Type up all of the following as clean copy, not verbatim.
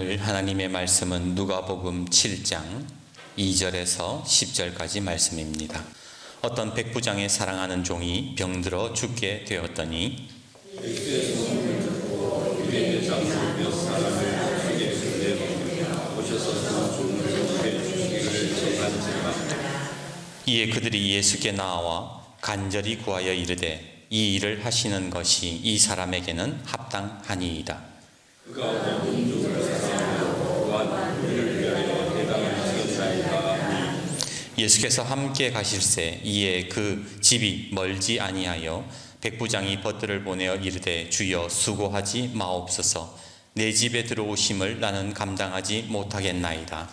오늘 하나님의 말씀은 누가복음 7장 2절에서 10절까지 말씀입니다. 어떤 백부장의 사랑하는 종이 병들어 죽게 되었더니 이에 그들이 예수께 나와 간절히 구하여 이르되 이 일을 하시는 것이 이 사람에게는 합당하니이다. 예수께서 함께 가실새 이에 그 집이 멀지 아니하여 백부장이 벗들을 보내어 이르되 주여 수고하지 마옵소서 내 집에 들어오심을 나는 감당하지 못하겠나이다.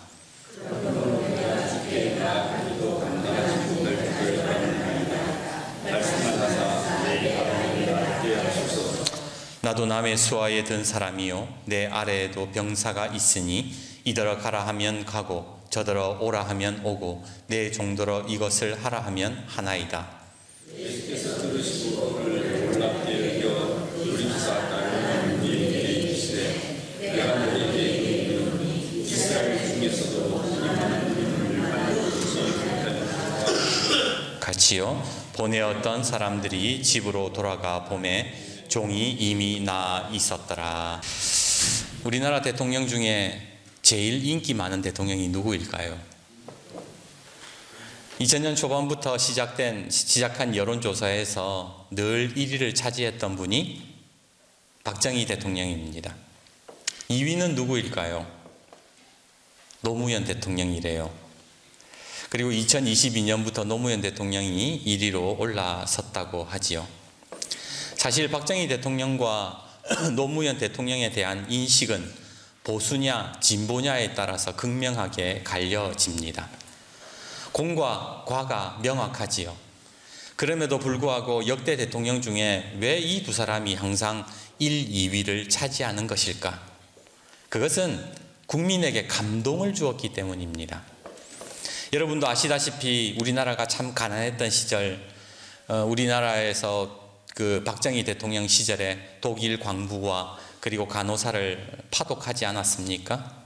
나도 남의 수하에 든 사람이요 내 아래에도 병사가 있으니 이더러 가라 하면 가고 저더러 오라 하면 오고 내 종더러 이것을 하라 하면 하나이다. 예수께서 들으시고 그를 놀랍게 여겨 우리사 따르는 이에게 이르시되 내가 너에게 이르노니 이스라엘 중에서도 같이요. 보내었던 사람들이 집으로 돌아가 보매 종이 이미 나아 있었더라. 우리나라 대통령 중에 제일 인기 많은 대통령이 누구일까요? 2000년 초반부터 시작한 여론조사에서 늘 1위를 차지했던 분이 박정희 대통령입니다. 2위는 누구일까요? 노무현 대통령이래요. 그리고 2022년부터 노무현 대통령이 1위로 올라섰다고 하지요. 사실 박정희 대통령과 노무현 대통령에 대한 인식은 보수냐 진보냐에 따라서 극명하게 갈려집니다. 공과 과가 명확하지요. 그럼에도 불구하고 역대 대통령 중에 왜 이 두 사람이 항상 1, 2위를 차지하는 것일까? 그것은 국민에게 감동을 주었기 때문입니다. 여러분도 아시다시피 우리나라가 참 가난했던 시절, 우리나라에서 그 박정희 대통령 시절에 독일 광부와 그리고 간호사를 파독하지 않았습니까?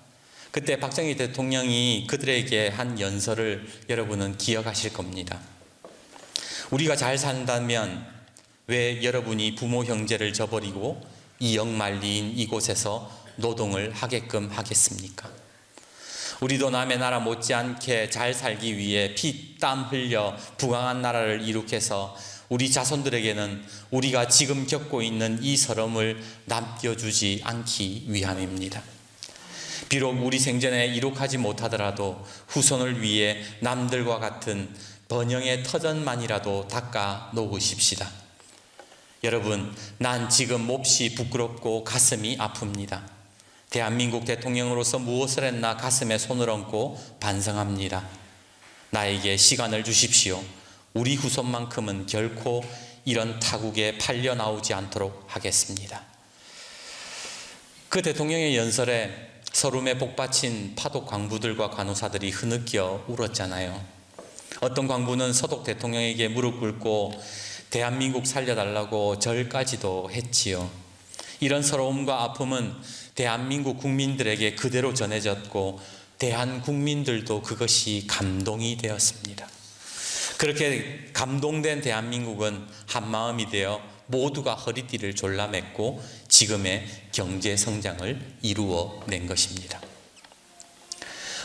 그때 박정희 대통령이 그들에게 한 연설을 여러분은 기억하실 겁니다. 우리가 잘 산다면 왜 여러분이 부모 형제를 저버리고 이역만리인 이곳에서 노동을 하게끔 하겠습니까? 우리도 남의 나라 못지않게 잘 살기 위해 피땀 흘려 부강한 나라를 이룩해서 우리 자손들에게는 우리가 지금 겪고 있는 이 서름을 남겨주지 않기 위함입니다. 비록 우리 생전에 이룩하지 못하더라도 후손을 위해 남들과 같은 번영의 터전만이라도 닦아 놓으십시다. 여러분, 난 지금 몹시 부끄럽고 가슴이 아픕니다. 대한민국 대통령으로서 무엇을 했나 가슴에 손을 얹고 반성합니다. 나에게 시간을 주십시오. 우리 후손만큼은 결코 이런 타국에 팔려 나오지 않도록 하겠습니다. 그 대통령의 연설에 서름에 복받친 파독 광부들과 간호사들이 흐느껴 울었잖아요. 어떤 광부는 서독 대통령에게 무릎 꿇고 대한민국 살려달라고 절까지도 했지요. 이런 서러움과 아픔은 대한민국 국민들에게 그대로 전해졌고 대한국민들도 그것이 감동이 되었습니다. 그렇게 감동된 대한민국은 한마음이 되어 모두가 허리띠를 졸라맸고 지금의 경제 성장을 이루어낸 것입니다.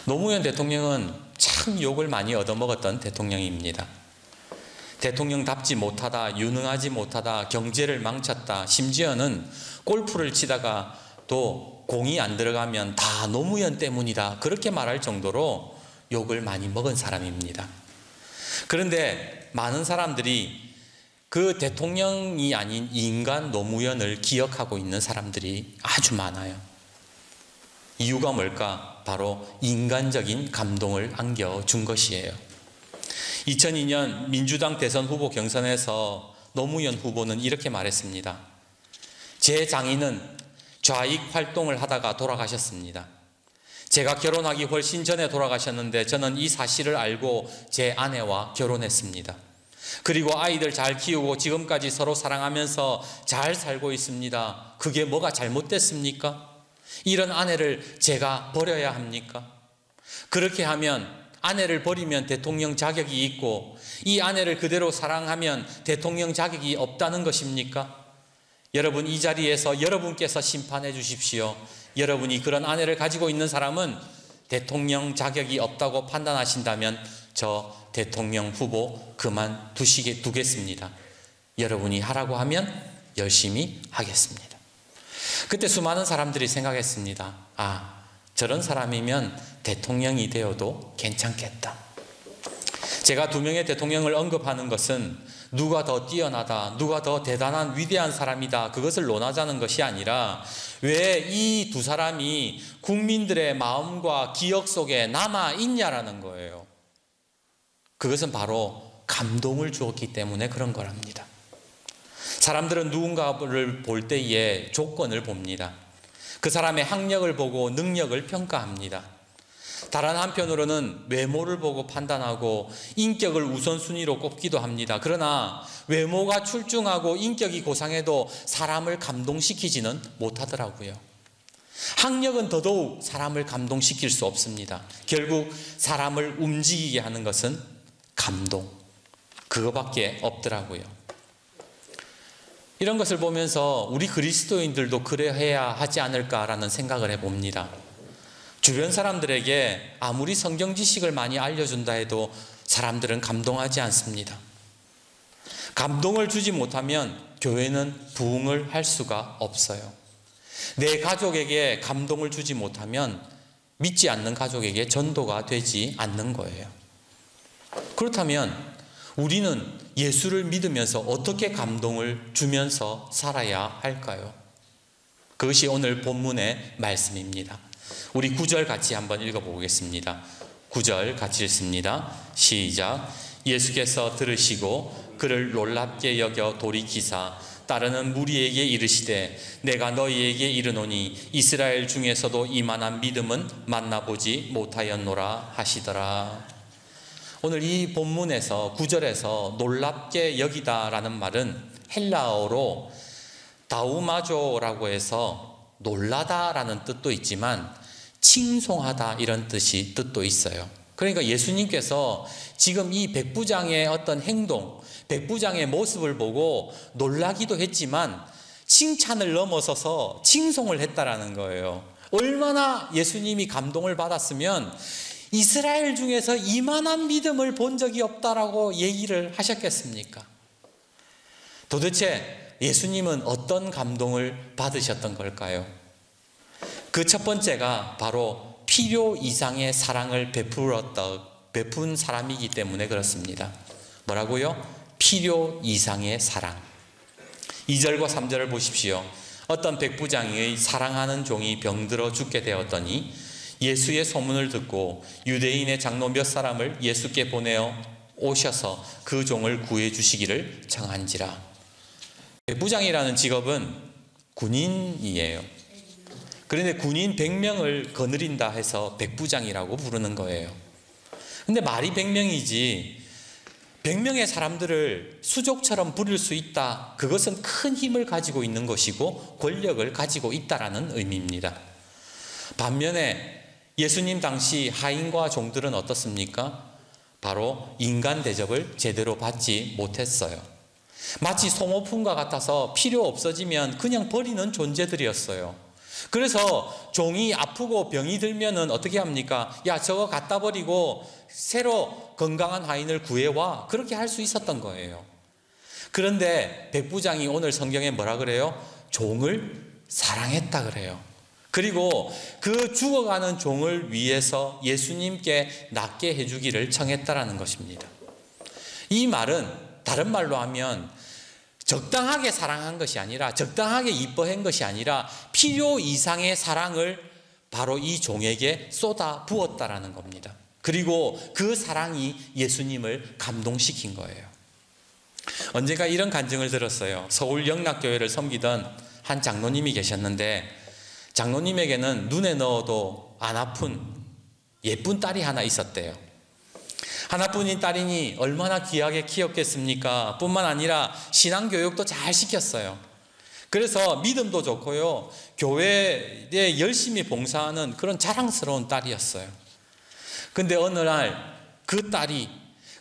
노무현 대통령은 참 욕을 많이 얻어먹었던 대통령입니다. 대통령답지 못하다, 유능하지 못하다, 경제를 망쳤다, 심지어는 골프를 치다가 또 공이 안 들어가면 다 노무현 때문이다, 그렇게 말할 정도로 욕을 많이 먹은 사람입니다. 그런데 많은 사람들이 그 대통령이 아닌 인간 노무현을 기억하고 있는 사람들이 아주 많아요. 이유가 뭘까? 바로 인간적인 감동을 안겨준 것이에요. 2002년 민주당 대선 후보 경선에서 노무현 후보는 이렇게 말했습니다. 제 장인은 좌익 활동을 하다가 돌아가셨습니다. 제가 결혼하기 훨씬 전에 돌아가셨는데 저는 이 사실을 알고 제 아내와 결혼했습니다. 그리고 아이들 잘 키우고 지금까지 서로 사랑하면서 잘 살고 있습니다. 그게 뭐가 잘못됐습니까? 이런 아내를 제가 버려야 합니까? 그렇게 하면 아내를 버리면 대통령 자격이 있고 이 아내를 그대로 사랑하면 대통령 자격이 없다는 것입니까? 여러분, 이 자리에서 여러분께서 심판해 주십시오. 여러분이 그런 아내를 가지고 있는 사람은 대통령 자격이 없다고 판단하신다면 저 대통령 후보 두겠습니다. 여러분이 하라고 하면 열심히 하겠습니다. 그때 수많은 사람들이 생각했습니다. 아, 저런 사람이면 대통령이 되어도 괜찮겠다. 제가 두 명의 대통령을 언급하는 것은 누가 더 뛰어나다, 누가 더 대단한 위대한 사람이다, 그것을 논하자는 것이 아니라 왜 이 두 사람이 국민들의 마음과 기억 속에 남아있냐라는 거예요. 그것은 바로 감동을 주었기 때문에 그런 거랍니다. 사람들은 누군가를 볼 때에 조건을 봅니다. 그 사람의 학력을 보고 능력을 평가합니다. 다른 한편으로는 외모를 보고 판단하고 인격을 우선순위로 꼽기도 합니다. 그러나 외모가 출중하고 인격이 고상해도 사람을 감동시키지는 못하더라고요. 학력은 더더욱 사람을 감동시킬 수 없습니다. 결국 사람을 움직이게 하는 것은 감동, 그거밖에 없더라고요. 이런 것을 보면서 우리 그리스도인들도 그래야 하지 않을까라는 생각을 해봅니다. 주변 사람들에게 아무리 성경 지식을 많이 알려준다 해도 사람들은 감동하지 않습니다. 감동을 주지 못하면 교회는 부흥을 할 수가 없어요. 내 가족에게 감동을 주지 못하면 믿지 않는 가족에게 전도가 되지 않는 거예요. 그렇다면 우리는 예수를 믿으면서 어떻게 감동을 주면서 살아야 할까요? 그것이 오늘 본문의 말씀입니다. 우리 9절 같이 한번 읽어보겠습니다. 9절 같이 읽습니다. 시작. 예수께서 들으시고 그를 놀랍게 여겨 돌이키사 따르는 무리에게 이르시되 내가 너희에게 이르노니 이스라엘 중에서도 이만한 믿음은 만나보지 못하였노라 하시더라. 오늘 이 본문에서 9절에서 놀랍게 여기다라는 말은 헬라어로 다우마조라고 해서 놀라다라는 뜻도 있지만 칭송하다 이런 뜻도 있어요. 그러니까 예수님께서 지금 이 백부장의 어떤 행동, 백부장의 모습을 보고 놀라기도 했지만 칭찬을 넘어서서 칭송을 했다라는 거예요. 얼마나 예수님이 감동을 받았으면 이스라엘 중에서 이만한 믿음을 본 적이 없다라고 얘기를 하셨겠습니까? 도대체 예수님은 어떤 감동을 받으셨던 걸까요? 그 첫 번째가 바로 필요 이상의 사랑을 베푼 사람이기 때문에 그렇습니다. 뭐라고요? 필요 이상의 사랑. 2절과 3절을 보십시오. 어떤 백부장의 사랑하는 종이 병들어 죽게 되었더니 예수의 소문을 듣고 유대인의 장로 몇 사람을 예수께 보내어 오셔서 그 종을 구해 주시기를 청한지라. 백부장이라는 직업은 군인이에요. 그런데 군인 100명을 거느린다 해서 백부장이라고 부르는 거예요. 근데 말이 100명이지 100명의 사람들을 수족처럼 부릴 수 있다. 그것은 큰 힘을 가지고 있는 것이고 권력을 가지고 있다라는 의미입니다. 반면에 예수님 당시 하인과 종들은 어떻습니까? 바로 인간 대접을 제대로 받지 못했어요. 마치 소모품과 같아서 필요 없어지면 그냥 버리는 존재들이었어요. 그래서 종이 아프고 병이 들면은 어떻게 합니까? 야, 저거 갖다 버리고 새로 건강한 하인을 구해와. 그렇게 할 수 있었던 거예요. 그런데 백부장이 오늘 성경에 뭐라 그래요? 종을 사랑했다 그래요. 그리고 그 죽어가는 종을 위해서 예수님께 낫게 해주기를 청했다라는 것입니다. 이 말은 다른 말로 하면 적당하게 사랑한 것이 아니라 적당하게 이뻐한 것이 아니라 필요 이상의 사랑을 바로 이 종에게 쏟아 부었다라는 겁니다. 그리고 그 사랑이 예수님을 감동시킨 거예요. 언젠가 이런 간증을 들었어요. 서울 영락교회를 섬기던 한 장로님이 계셨는데 장로님에게는 눈에 넣어도 안 아픈 예쁜 딸이 하나 있었대요. 하나뿐인 딸이니 얼마나 귀하게 키웠겠습니까? 뿐만 아니라 신앙교육도 잘 시켰어요. 그래서 믿음도 좋고요, 교회에 열심히 봉사하는 그런 자랑스러운 딸이었어요. 근데 어느 날 그 딸이,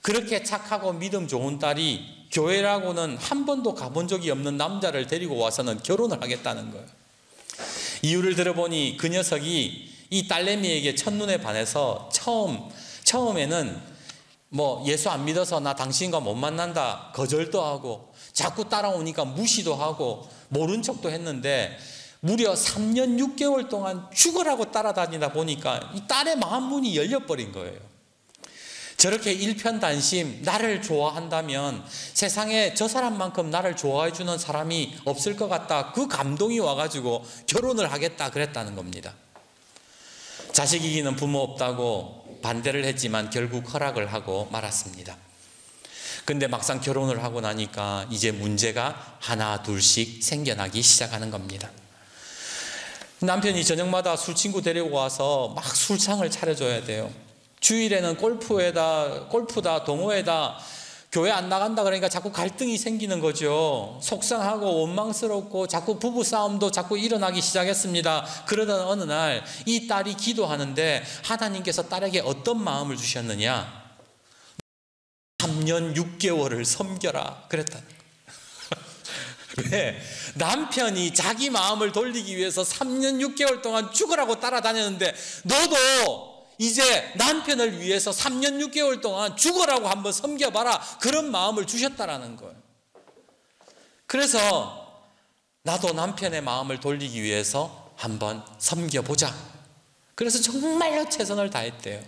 그렇게 착하고 믿음 좋은 딸이 교회라고는 한 번도 가본 적이 없는 남자를 데리고 와서는 결혼을 하겠다는 거예요. 이유를 들어보니 그 녀석이 이 딸내미에게 첫눈에 반해서 처음에는 예수 안 믿어서 나 당신과 못 만난다 거절도 하고, 자꾸 따라오니까 무시도 하고 모른 척도 했는데, 무려 3년 6개월 동안 죽으라고 따라다니다 보니까 이 딸의 마음 문이 열려버린 거예요. 저렇게 일편단심 나를 좋아한다면 세상에 저 사람만큼 나를 좋아해 주는 사람이 없을 것 같다, 그 감동이 와가지고 결혼을 하겠다 그랬다는 겁니다. 자식 이기는 부모 없다고 반대를 했지만 결국 허락을 하고 말았습니다. 근데 막상 결혼을 하고 나니까 이제 문제가 하나 둘씩 생겨나기 시작하는 겁니다. 남편이 저녁마다 술친구 데리고 와서 막 술상을 차려줘야 돼요. 주일에는 골프다 동호회다, 교회 안 나간다 그러니까 자꾸 갈등이 생기는 거죠. 속상하고 원망스럽고 자꾸 부부싸움도 자꾸 일어나기 시작했습니다. 그러던 어느 날 이 딸이 기도하는데 하나님께서 딸에게 어떤 마음을 주셨느냐, 3년 6개월을 섬겨라 그랬다는 거예요. 왜? 남편이 자기 마음을 돌리기 위해서 3년 6개월 동안 죽으라고 따라다녔는데, 너도 이제 남편을 위해서 3년 6개월 동안 죽으라고 한번 섬겨봐라, 그런 마음을 주셨다라는 거예요. 그래서 나도 남편의 마음을 돌리기 위해서 한번 섬겨보자. 그래서 정말로 최선을 다했대요.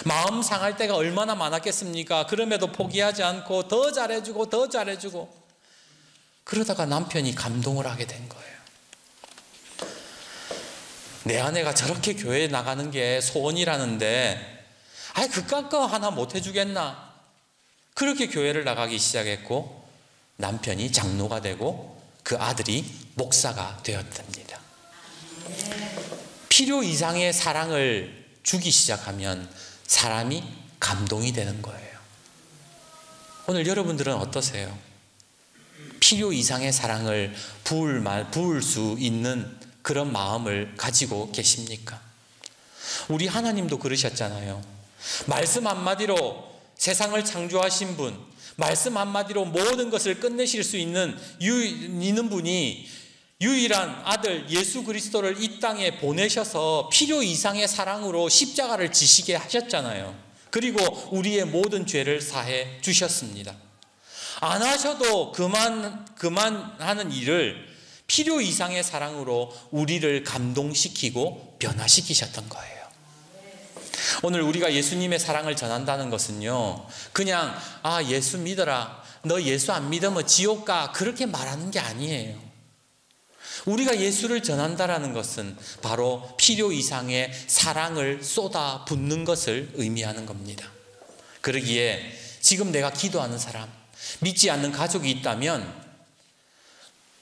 마음 상할 때가 얼마나 많았겠습니까? 그럼에도 포기하지 않고 더 잘해주고 그러다가 남편이 감동을 하게 된 거예요. 내 아내가 저렇게 교회에 나가는 게 소원이라는데 그깟 거 하나 못 해주겠나? 그렇게 교회를 나가기 시작했고, 남편이 장로가 되고 그 아들이 목사가 되었답니다. 필요 이상의 사랑을 주기 시작하면 사람이 감동이 되는 거예요. 오늘 여러분들은 어떠세요? 필요 이상의 사랑을 부을 수 있는 그런 마음을 가지고 계십니까? 우리 하나님도 그러셨잖아요. 말씀 한마디로 세상을 창조하신 분, 말씀 한마디로 모든 것을 끝내실 수 있는 분이 유일한 아들 예수 그리스도를 이 땅에 보내셔서 필요 이상의 사랑으로 십자가를 지시게 하셨잖아요. 그리고 우리의 모든 죄를 사해 주셨습니다. 안 하셔도 그만하는 일을 필요 이상의 사랑으로 우리를 감동시키고 변화시키셨던 거예요. 오늘 우리가 예수님의 사랑을 전한다는 것은요, 그냥 예수 믿어라, 너 예수 안 믿으면 지옥 가, 그렇게 말하는 게 아니에요. 우리가 예수를 전한다는 것은 바로 필요 이상의 사랑을 쏟아 붓는 것을 의미하는 겁니다. 그러기에 지금 내가 기도하는 사람, 믿지 않는 가족이 있다면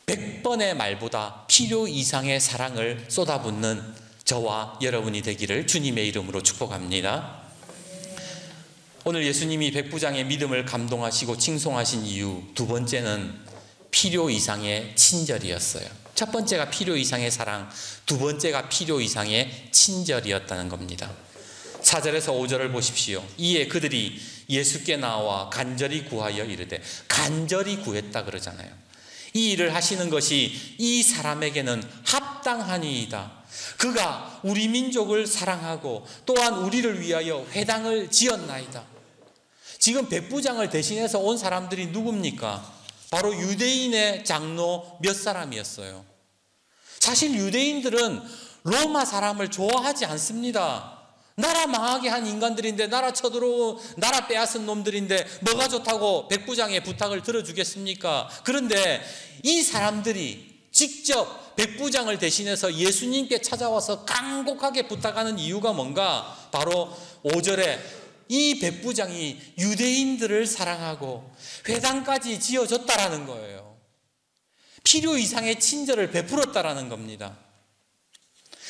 100번의 말보다 필요 이상의 사랑을 쏟아붓는 저와 여러분이 되기를 주님의 이름으로 축복합니다. 오늘 예수님이 백부장의 믿음을 감동하시고 칭송하신 이유, 두 번째는 필요 이상의 친절이었어요. 첫 번째가 필요 이상의 사랑, 두 번째가 필요 이상의 친절이었다는 겁니다. 4절에서 5절을 보십시오. 이에 그들이 예수께 나와 간절히 구하여 이르되, 간절히 구했다 그러잖아요. 이 일을 하시는 것이 이 사람에게는 합당하니이다. 그가 우리 민족을 사랑하고 또한 우리를 위하여 회당을 지었나이다. 지금 백부장을 대신해서 온 사람들이 누굽니까? 바로 유대인의 장로 몇 사람이었어요. 사실 유대인들은 로마 사람을 좋아하지 않습니다. 나라 망하게 한 인간들인데, 나라 쳐들어오고 나라 빼앗은 놈들인데 뭐가 좋다고 백부장의 부탁을 들어주겠습니까? 그런데 이 사람들이 직접 백부장을 대신해서 예수님께 찾아와서 간곡하게 부탁하는 이유가 뭔가? 바로 5절에 이 백부장이 유대인들을 사랑하고 회당까지 지어줬다라는 거예요. 필요 이상의 친절을 베풀었다라는 겁니다.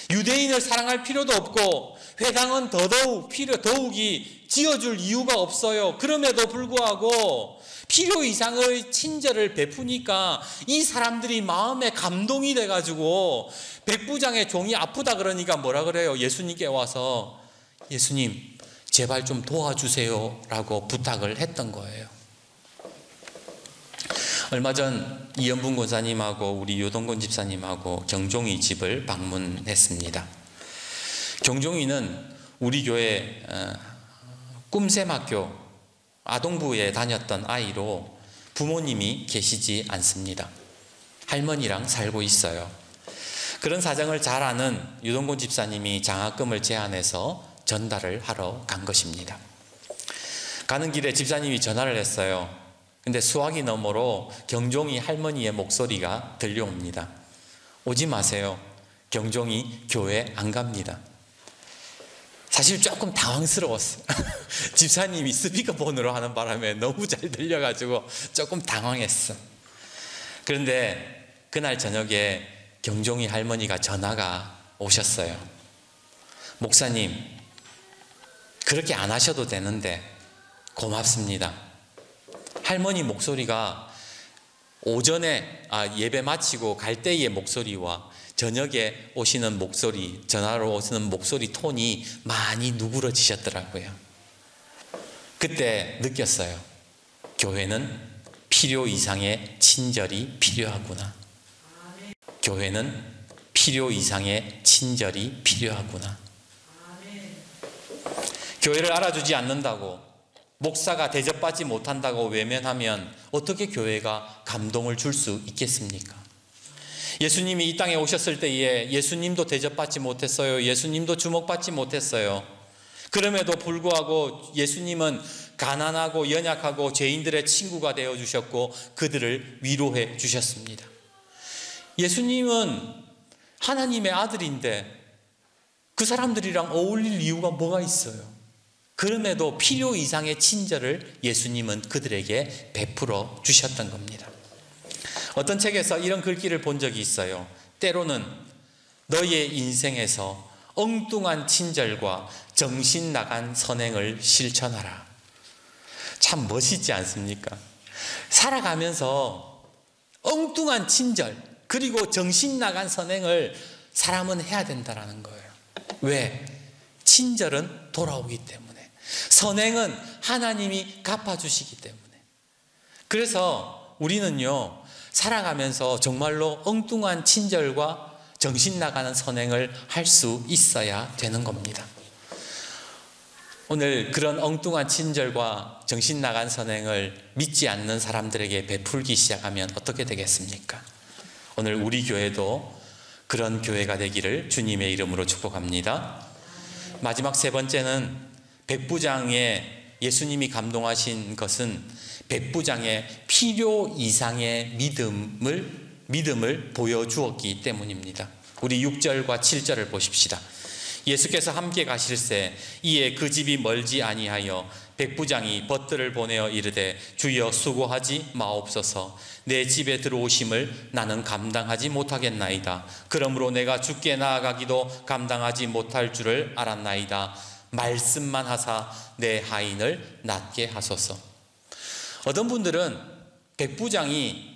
유대인을 사랑할 필요도 없고 회당은 더욱이 지어줄 이유가 없어요. 그럼에도 불구하고 필요 이상의 친절을 베푸니까 이 사람들이 마음에 감동이 돼가지고 백부장의 종이 아프다 그러니까 뭐라 그래요? 예수님께 와서 예수님 제발 좀 도와주세요 라고 부탁을 했던 거예요. 얼마 전 이연분 권사님하고 우리 요동건 집사님하고 경종이 집을 방문했습니다. 경종이는 우리 교회 꿈샘학교 아동부에 다녔던 아이로 부모님이 계시지 않습니다. 할머니랑 살고 있어요. 그런 사정을 잘 아는 유동건 집사님이 장학금을 제안해서 전달을 하러 간 것입니다. 가는 길에 집사님이 전화를 했어요. 근데 수화기 너머로 경종이 할머니의 목소리가 들려옵니다. 오지 마세요. 경종이 교회 안 갑니다. 사실 조금 당황스러웠어요. 집사님이 스피커폰으로 하는 바람에 너무 잘 들려가지고 조금 당황했어. 그런데 그날 저녁에 경종이 할머니가 전화가 오셨어요. 목사님, 그렇게 안 하셔도 되는데 고맙습니다. 할머니 목소리가 오전에 예배 마치고 갈 때의 목소리와 저녁에 오시는 목소리, 전화로 오시는 목소리 톤이 많이 누그러지셨더라고요. 그때 느꼈어요. 교회는 필요 이상의 친절이 필요하구나. 교회는 필요 이상의 친절이 필요하구나. 교회를 알아주지 않는다고, 목사가 대접받지 못한다고 외면하면 어떻게 교회가 감동을 줄 수 있겠습니까? 예수님이 이 땅에 오셨을 때에 예수님도 대접받지 못했어요. 예수님도 주목받지 못했어요. 그럼에도 불구하고 예수님은 가난하고 연약하고 죄인들의 친구가 되어주셨고 그들을 위로해 주셨습니다. 예수님은 하나님의 아들인데 그 사람들이랑 어울릴 이유가 뭐가 있어요? 그럼에도 필요 이상의 친절을 예수님은 그들에게 베풀어 주셨던 겁니다. 어떤 책에서 이런 글귀를 본 적이 있어요. 때로는 너의 인생에서 엉뚱한 친절과 정신 나간 선행을 실천하라. 참 멋있지 않습니까? 살아가면서 엉뚱한 친절 그리고 정신 나간 선행을 사람은 해야 된다는 거예요. 왜? 친절은 돌아오기 때문에. 선행은 하나님이 갚아주시기 때문에. 그래서 우리는요, 살아가면서 정말로 엉뚱한 친절과 정신 나가는 선행을 할 수 있어야 되는 겁니다. 오늘 그런 엉뚱한 친절과 정신 나간 선행을 믿지 않는 사람들에게 베풀기 시작하면 어떻게 되겠습니까? 오늘 우리 교회도 그런 교회가 되기를 주님의 이름으로 축복합니다. 마지막 세 번째는 백부장의 예수님이 감동하신 것은 백부장의 필요 이상의 믿음을 보여주었기 때문입니다. 우리 6절과 7절을 보십시다. 예수께서 함께 가실새 이에 그 집이 멀지 아니하여 백부장이 벗들을 보내어 이르되 주여 수고하지 마옵소서. 내 집에 들어오심을 나는 감당하지 못하겠나이다. 그러므로 내가 주께 나아가기도 감당하지 못할 줄을 알았나이다. 말씀만 하사 내 하인을 낫게 하소서. 어떤 분들은 백부장이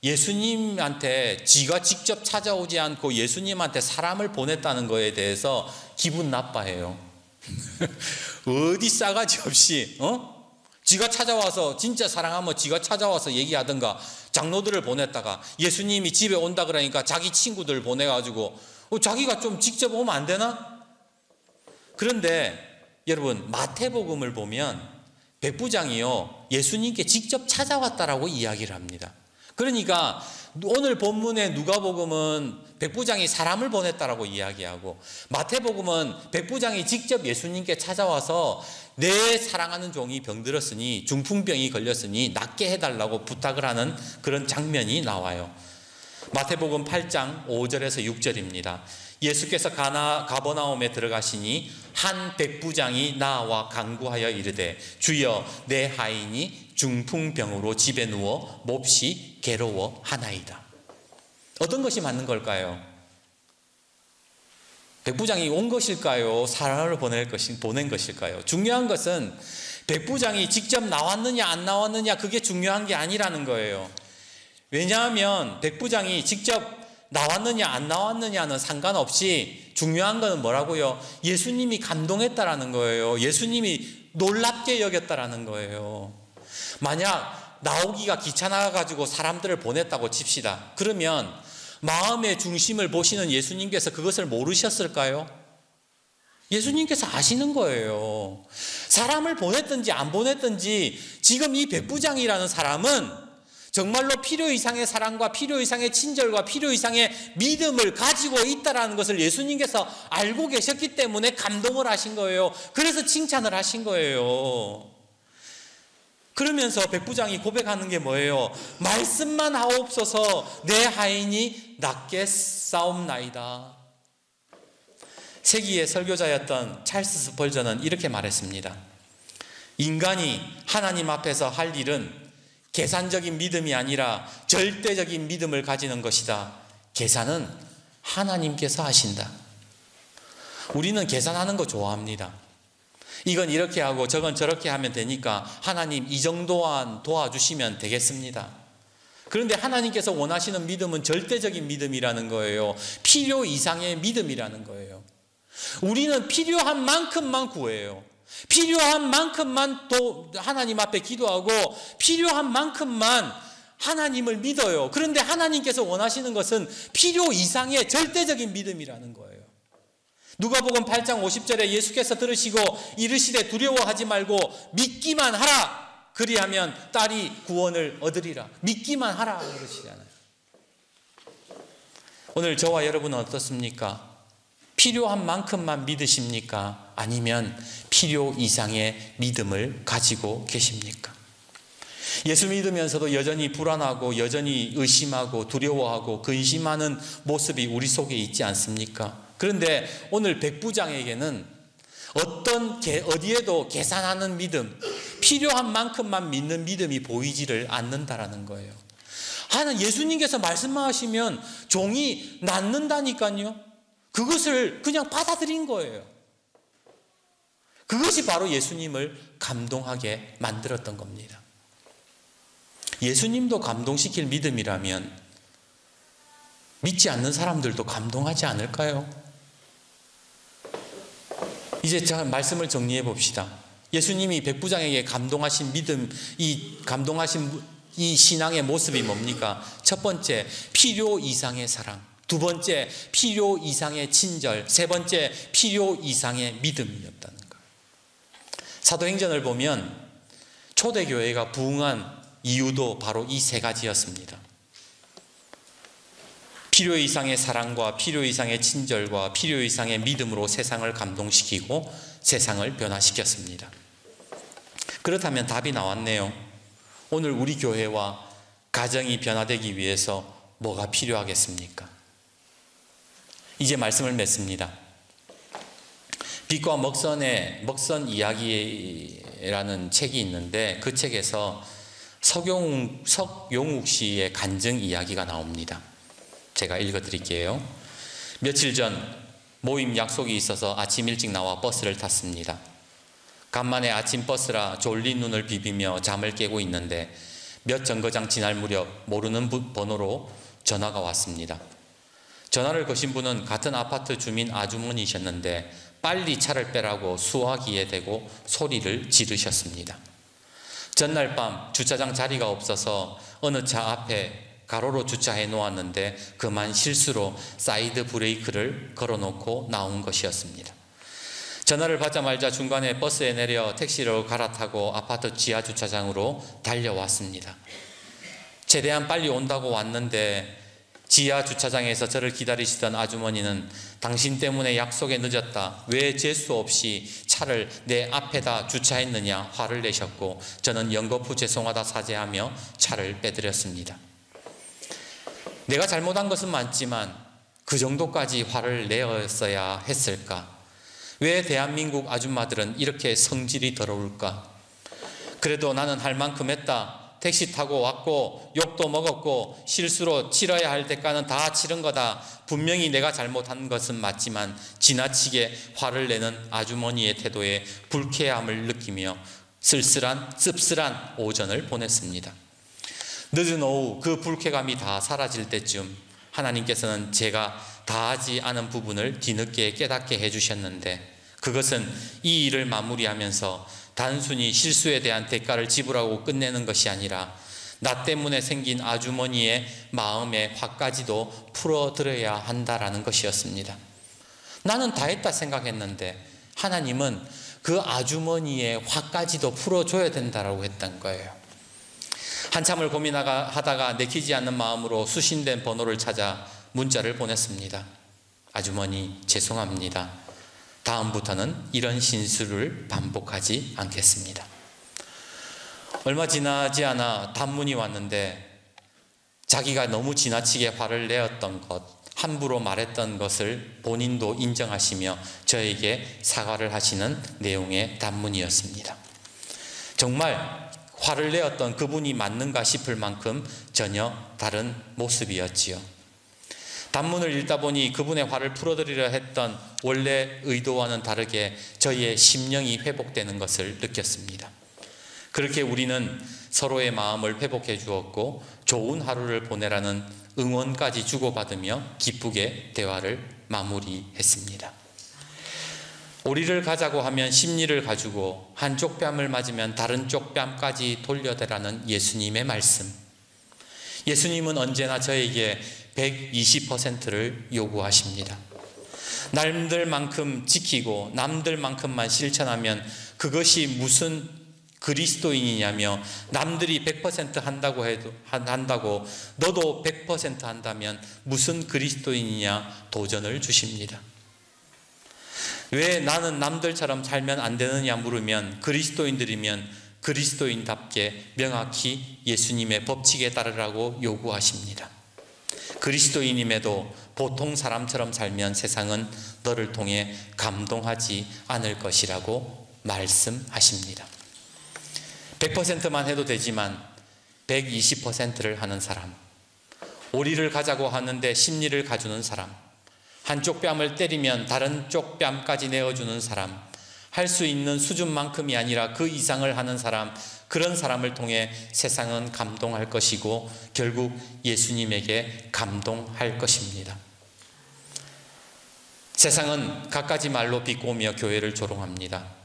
예수님한테 지가 직접 찾아오지 않고 예수님한테 사람을 보냈다는 것에 대해서 기분 나빠해요. 어디 싸가지 없이 지가 찾아와서 진짜 사랑하면 지가 찾아와서 얘기하든가 장로들을 보냈다가 예수님이 집에 온다 그러니까 자기 친구들 보내가지고 자기가 좀 직접 오면 안 되나? 그런데 여러분 마태복음을 보면 백부장이요 예수님께 직접 찾아왔다라고 이야기를 합니다. 그러니까 오늘 본문의 누가복음은 백부장이 사람을 보냈다라고 이야기하고 마태복음은 백부장이 직접 예수님께 찾아와서 내 사랑하는 종이 병들었으니 중풍병이 걸렸으니 낫게 해달라고 부탁을 하는 그런 장면이 나와요. 마태복음 8장 5절에서 6절입니다. 예수께서 가버나움에 들어가시니 한 백부장이 나와 간구하여 이르되 주여 내 하인이 중풍병으로 집에 누워 몹시 괴로워하나이다. 어떤 것이 맞는 걸까요? 백부장이 온 것일까요? 사람을 보낸 것일까요? 중요한 것은 백부장이 직접 나왔느냐 안 나왔느냐 그게 중요한 게 아니라는 거예요. 왜냐하면 백부장이 직접 나왔느냐 안 나왔느냐는 상관없이 중요한 것은 뭐라고요? 예수님이 감동했다라는 거예요. 예수님이 놀랍게 여겼다라는 거예요. 만약 나오기가 귀찮아가지고 사람들을 보냈다고 칩시다. 그러면 마음의 중심을 보시는 예수님께서 그것을 모르셨을까요? 예수님께서 아시는 거예요. 사람을 보냈든지 안 보냈든지 지금 이 백부장이라는 사람은 정말로 필요 이상의 사랑과 필요 이상의 친절과 필요 이상의 믿음을 가지고 있다는 것을 예수님께서 알고 계셨기 때문에 감동을 하신 거예요. 그래서 칭찬을 하신 거예요. 그러면서 백부장이 고백하는 게 뭐예요? 말씀만 하옵소서 내 하인이 낫게 싸움나이다. 세기의 설교자였던 찰스 스펄전은 이렇게 말했습니다. 인간이 하나님 앞에서 할 일은 계산적인 믿음이 아니라 절대적인 믿음을 가지는 것이다. 계산은 하나님께서 하신다. 우리는 계산하는 거 좋아합니다. 이건 이렇게 하고 저건 저렇게 하면 되니까 하나님 이 정도만 도와주시면 되겠습니다. 그런데 하나님께서 원하시는 믿음은 절대적인 믿음이라는 거예요. 필요 이상의 믿음이라는 거예요. 우리는 필요한 만큼만 구해요. 필요한 만큼만 또 하나님 앞에 기도하고 필요한 만큼만 하나님을 믿어요. 그런데 하나님께서 원하시는 것은 필요 이상의 절대적인 믿음이라는 거예요. 누가복음 8장 50절에 예수께서 들으시고 이르시되 두려워하지 말고 믿기만 하라. 그리하면 딸이 구원을 얻으리라. 믿기만 하라 그러시잖아요. 오늘 저와 여러분은 어떻습니까? 필요한 만큼만 믿으십니까? 아니면 필요 이상의 믿음을 가지고 계십니까? 예수 믿으면서도 여전히 불안하고 여전히 의심하고 두려워하고 근심하는 모습이 우리 속에 있지 않습니까? 그런데 오늘 백부장에게는 어디에도 계산하는 믿음, 필요한 만큼만 믿는 믿음이 보이지를 않는다라는 거예요. 예수님께서 말씀하시면 종이 낫는다니까요. 그것을 그냥 받아들인 거예요. 그것이 바로 예수님을 감동하게 만들었던 겁니다. 예수님도 감동시킬 믿음이라면 믿지 않는 사람들도 감동하지 않을까요? 이제 제가 말씀을 정리해 봅시다. 예수님이 백부장에게 감동하신 믿음, 감동하신 이 신앙의 모습이 뭡니까? 첫 번째, 필요 이상의 사랑. 두 번째, 필요 이상의 친절. 세 번째, 필요 이상의 믿음이었다는 거예요. 사도행전을 보면 초대교회가 부흥한 이유도 바로 이 세 가지였습니다. 필요 이상의 사랑과 필요 이상의 친절과 필요 이상의 믿음으로 세상을 감동시키고 세상을 변화시켰습니다. 그렇다면 답이 나왔네요. 오늘 우리 교회와 가정이 변화되기 위해서 뭐가 필요하겠습니까? 이제 말씀을 맺습니다. 빛과 먹선 이야기라는 책이 있는데 그 책에서 석용욱 씨의 간증 이야기가 나옵니다. 제가 읽어드릴게요. 며칠 전 모임 약속이 있어서 아침 일찍 나와 버스를 탔습니다. 간만에 아침 버스라 졸린 눈을 비비며 잠을 깨고 있는데 몇 정거장 지날 무렵 모르는 번호로 전화가 왔습니다. 전화를 거신 분은 같은 아파트 주민 아주머니셨는데 빨리 차를 빼라고 수화기에 대고 소리를 지르셨습니다. 전날 밤 주차장 자리가 없어서 어느 차 앞에 가로로 주차해 놓았는데 그만 실수로 사이드 브레이크를 걸어놓고 나온 것이었습니다. 전화를 받자마자 중간에 버스에 내려 택시로 갈아타고 아파트 지하 주차장으로 달려왔습니다. 최대한 빨리 온다고 왔는데 지하 주차장에서 저를 기다리시던 아주머니는 당신 때문에 약속에 늦었다. 왜 재수 없이 차를 내 앞에다 주차했느냐 화를 내셨고 저는 연거푸 죄송하다 사죄하며 차를 빼드렸습니다. 내가 잘못한 것은 많지만 그 정도까지 화를 내었어야 했을까? 왜 대한민국 아줌마들은 이렇게 성질이 더러울까? 그래도 나는 할 만큼 했다. 택시 타고 왔고 욕도 먹었고 실수로 치러야 할 대가는 다 치른 거다. 분명히 내가 잘못한 것은 맞지만 지나치게 화를 내는 아주머니의 태도에 불쾌함을 느끼며 씁쓸한 오전을 보냈습니다. 늦은 오후 그 불쾌감이 다 사라질 때쯤 하나님께서는 제가 다하지 않은 부분을 뒤늦게 깨닫게 해주셨는데, 그것은 이 일을 마무리하면서 단순히 실수에 대한 대가를 지불하고 끝내는 것이 아니라 나 때문에 생긴 아주머니의 마음의 화까지도 풀어드려야 한다라는 것이었습니다. 나는 다 했다 생각했는데 하나님은 그 아주머니의 화까지도 풀어줘야 된다라고 했던 거예요. 한참을 고민하다가 내키지 않는 마음으로 수신된 번호를 찾아 문자를 보냈습니다. 아주머니, 죄송합니다. 다음부터는 이런 실수를 반복하지 않겠습니다. 얼마 지나지 않아 단문이 왔는데 자기가 너무 지나치게 화를 내었던 것, 함부로 말했던 것을 본인도 인정하시며 저에게 사과를 하시는 내용의 단문이었습니다. 정말 화를 내었던 그분이 맞는가 싶을 만큼 전혀 다른 모습이었지요. 단문을 읽다 보니 그분의 화를 풀어드리려 했던 원래 의도와는 다르게 저희의 심령이 회복되는 것을 느꼈습니다. 그렇게 우리는 서로의 마음을 회복해 주었고 좋은 하루를 보내라는 응원까지 주고받으며 기쁘게 대화를 마무리했습니다. 오리를 가자고 하면 심리를 가지고 한쪽 뺨을 맞으면 다른 쪽 뺨까지 돌려대라는 예수님의 말씀. 예수님은 언제나 저에게 120%를 요구하십니다. 남들만큼 지키고 남들만큼만 실천하면 그것이 무슨 그리스도인이냐며, 남들이 100% 한다고 너도 100% 한다면 무슨 그리스도인이냐 도전을 주십니다. 왜 나는 남들처럼 살면 안 되느냐 물으면 그리스도인들이면 그리스도인답게 명확히 예수님의 법칙에 따르라고 요구하십니다. 그리스도인임에도 보통 사람처럼 살면 세상은 너를 통해 감동하지 않을 것이라고 말씀하십니다. 100%만 해도 되지만 120%를 하는 사람, 오리를 가자고 하는데 심리를 가주는 사람, 한쪽 뺨을 때리면 다른 쪽 뺨까지 내어주는 사람, 할 수 있는 수준만큼이 아니라 그 이상을 하는 사람, 그런 사람을 통해 세상은 감동할 것이고 결국 예수님에게 감동할 것입니다. 세상은 갖가지 말로 비꼬며 교회를 조롱합니다.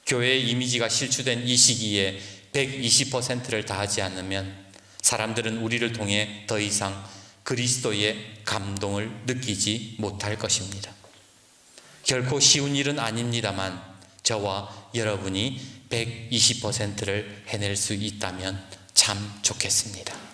교회의 이미지가 실추된 이 시기에 120%를 다하지 않으면 사람들은 우리를 통해 더 이상 그리스도의 감동을 느끼지 못할 것입니다. 결코 쉬운 일은 아닙니다만 저와 여러분이 120%를 해낼 수 있다면 참 좋겠습니다.